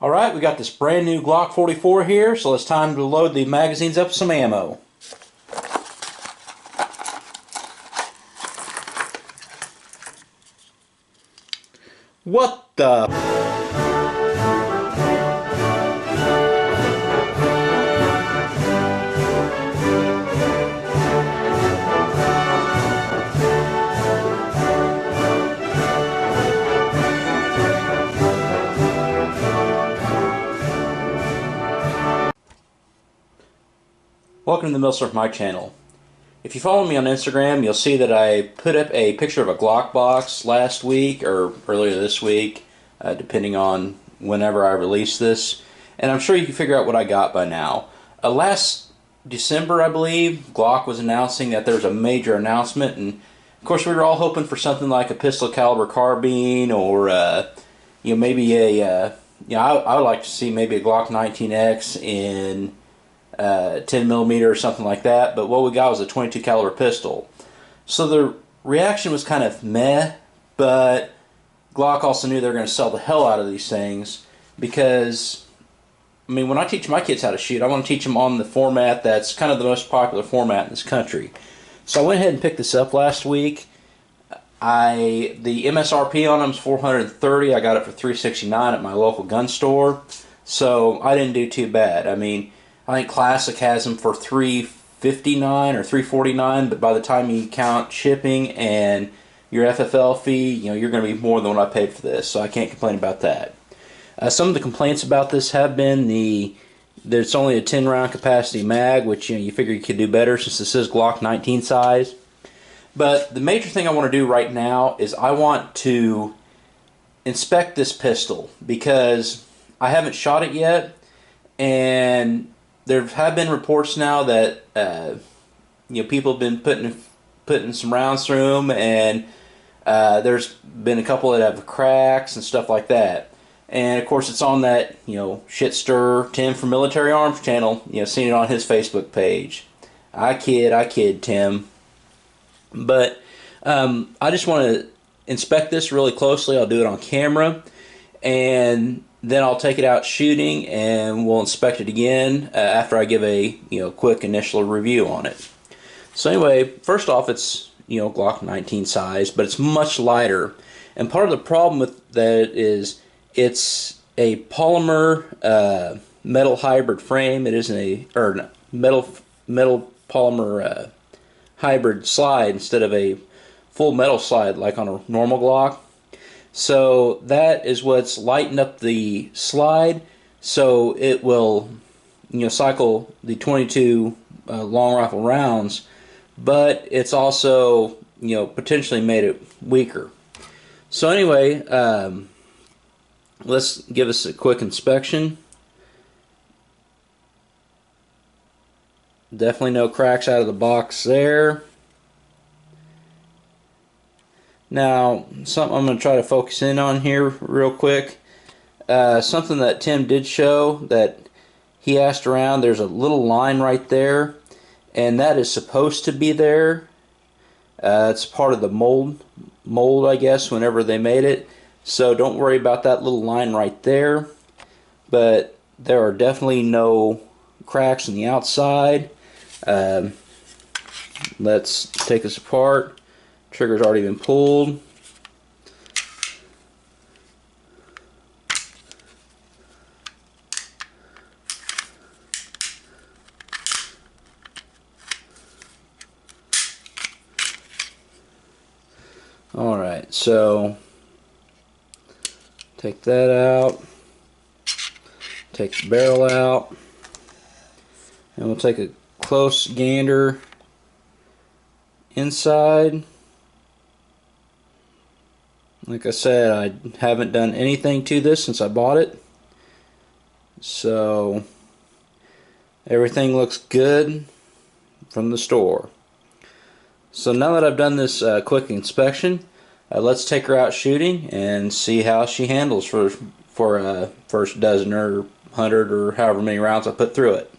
Alright, we got this brand new Glock 44 here, so it's time to load the magazines up with some ammo. What the... Welcome to the Millsurf My channel. If you follow me on Instagram, you'll see that I put up a picture of a Glock box last week or earlier this week, depending on whenever I release this. And I'm sure you can figure out what I got by now. Last December, I believe, Glock was announcing that there was a major announcement, and of course we were all hoping for something like a pistol caliber carbine, or maybe a I would like to see maybe a Glock 19X in 10mm or something like that, but what we got was a 22 caliber pistol. So the reaction was kind of meh, but Glock also knew they were going to sell the hell out of these things because, I mean, when I teach my kids how to shoot, I want to teach them on the format that's kind of the most popular format in this country. So I went ahead and picked this up last week. The MSRP on them is $430. I got it for $369 at my local gun store, so I didn't do too bad. I mean, I think Classic has them for $359 or $349, but by the time you count shipping and your FFL fee, you're going to be more than what I paid for this, so I can't complain about that. Some of the complaints about this have been that it's only a 10-round capacity mag, which you figure you could do better since this is Glock 19 size. But the major thing I want to do right now is I want to inspect this pistol because I haven't shot it yet, and there have been reports now that people have been putting some rounds through them, and there's been a couple that have cracks and stuff like that. And of course, it's on that Shitster Tim from Military Arms channel. Seen it on his Facebook page. I kid, Tim. But I just want to inspect this really closely. I'll do it on camera, and then I'll take it out shooting, and we'll inspect it again after I give a quick initial review on it. So anyway, first off, it's Glock 19 size, but it's much lighter. And part of the problem with that is it's a polymer metal hybrid frame. It isn't a metal polymer hybrid slide instead of a full metal slide like on a normal Glock. So that is what's lightened up the slide, so it will cycle the 22 long rifle rounds, but it's also potentially made it weaker. So anyway, let's give us a quick inspection. Definitely no cracks out of the box there. Now, something I'm going to try to focus in on here real quick. Something that Tim did show that he asked around, there's a little line right there, and that is supposed to be there. It's part of the mold, I guess, whenever they made it. So don't worry about that little line right there. But there are definitely no cracks on the outside. Let's take this apart. Trigger's already been pulled. Alright, so take that out. Take the barrel out. And we'll take a close gander inside. Like I said, I haven't done anything to this since I bought it, so everything looks good from the store. So now that I've done this quick inspection, let's take her out shooting and see how she handles for first dozen or 100 or however many rounds I put through it.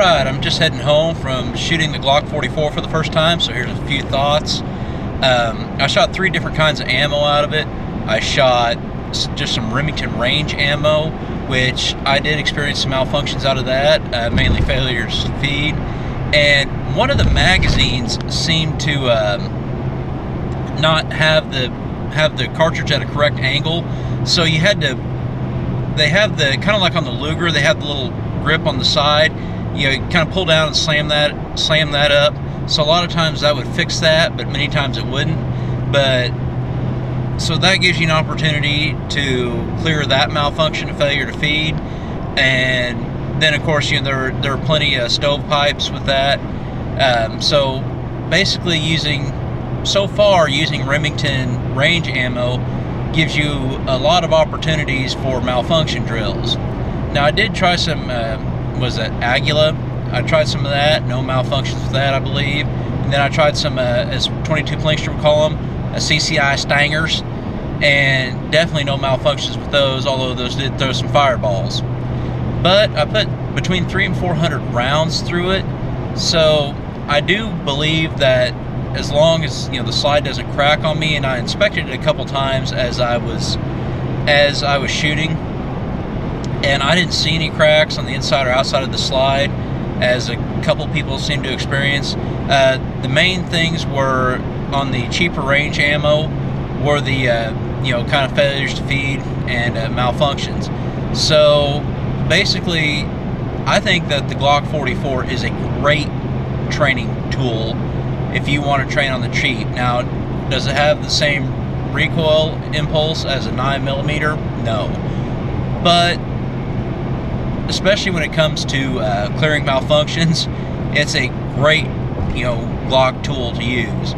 Alright, I'm just heading home from shooting the Glock 44 for the first time, so here's a few thoughts. I shot 3 different kinds of ammo out of it. I shot just some Remington range ammo, which I did experience some malfunctions out of that, mainly failures to feed. And one of the magazines seemed to not have the cartridge at a correct angle, so you had to. They have the kind of like on the Luger, they have the little grip on the side. You kind of pull down and slam that up. So a lot of times that would fix that, but many times it wouldn't. But so that gives you an opportunity to clear that malfunction of failure to feed. And then of course, there are plenty of stovepipes with that. So basically using Remington range ammo gives you a lot of opportunities for malfunction drills. Now I did try some was it Aguila? I tried some of that, no malfunctions with that, I believe. And then I tried some, as 22 Plankster would call them, CCI Stangers, and definitely no malfunctions with those, although those did throw some fireballs. But I put between 300 and 400 rounds through it, so I do believe that as long as the slide doesn't crack on me, and I inspected it a couple times as I was shooting, and I didn't see any cracks on the inside or outside of the slide, as a couple people seem to experience. The main things were on the cheaper range ammo were the kind of failures to feed and malfunctions. So basically, I think that the Glock 44 is a great training tool if you want to train on the cheap. Now, does it have the same recoil impulse as a 9mm? No, but especially when it comes to clearing malfunctions, it's a great Glock tool to use.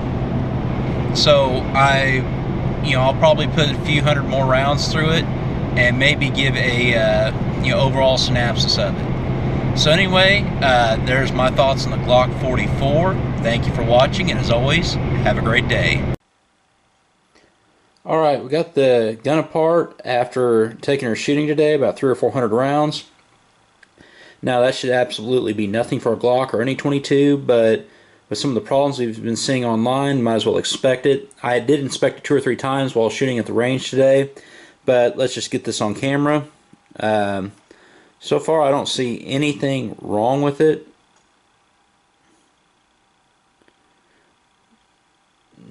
So I'll probably put a few hundred more rounds through it and maybe give a overall synopsis of it. So anyway, there's my thoughts on the Glock 44. Thank you for watching, and as always, have a great day. Alright, we got the gun apart after taking her shooting today, about 300 or 400 rounds. Now that should absolutely be nothing for a Glock or any 22, but with some of the problems we've been seeing online, might as well expect it. I did inspect it 2 or 3 times while shooting at the range today, but let's just get this on camera. So far I don't see anything wrong with it.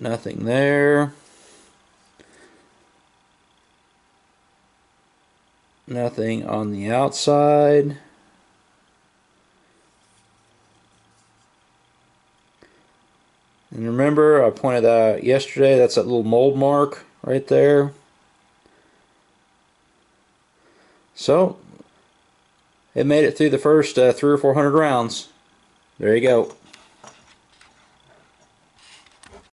Nothing there. Nothing on the outside. And remember, I pointed out yesterday, that's that little mold mark right there. So, it made it through the first 300 or 400 rounds. There you go.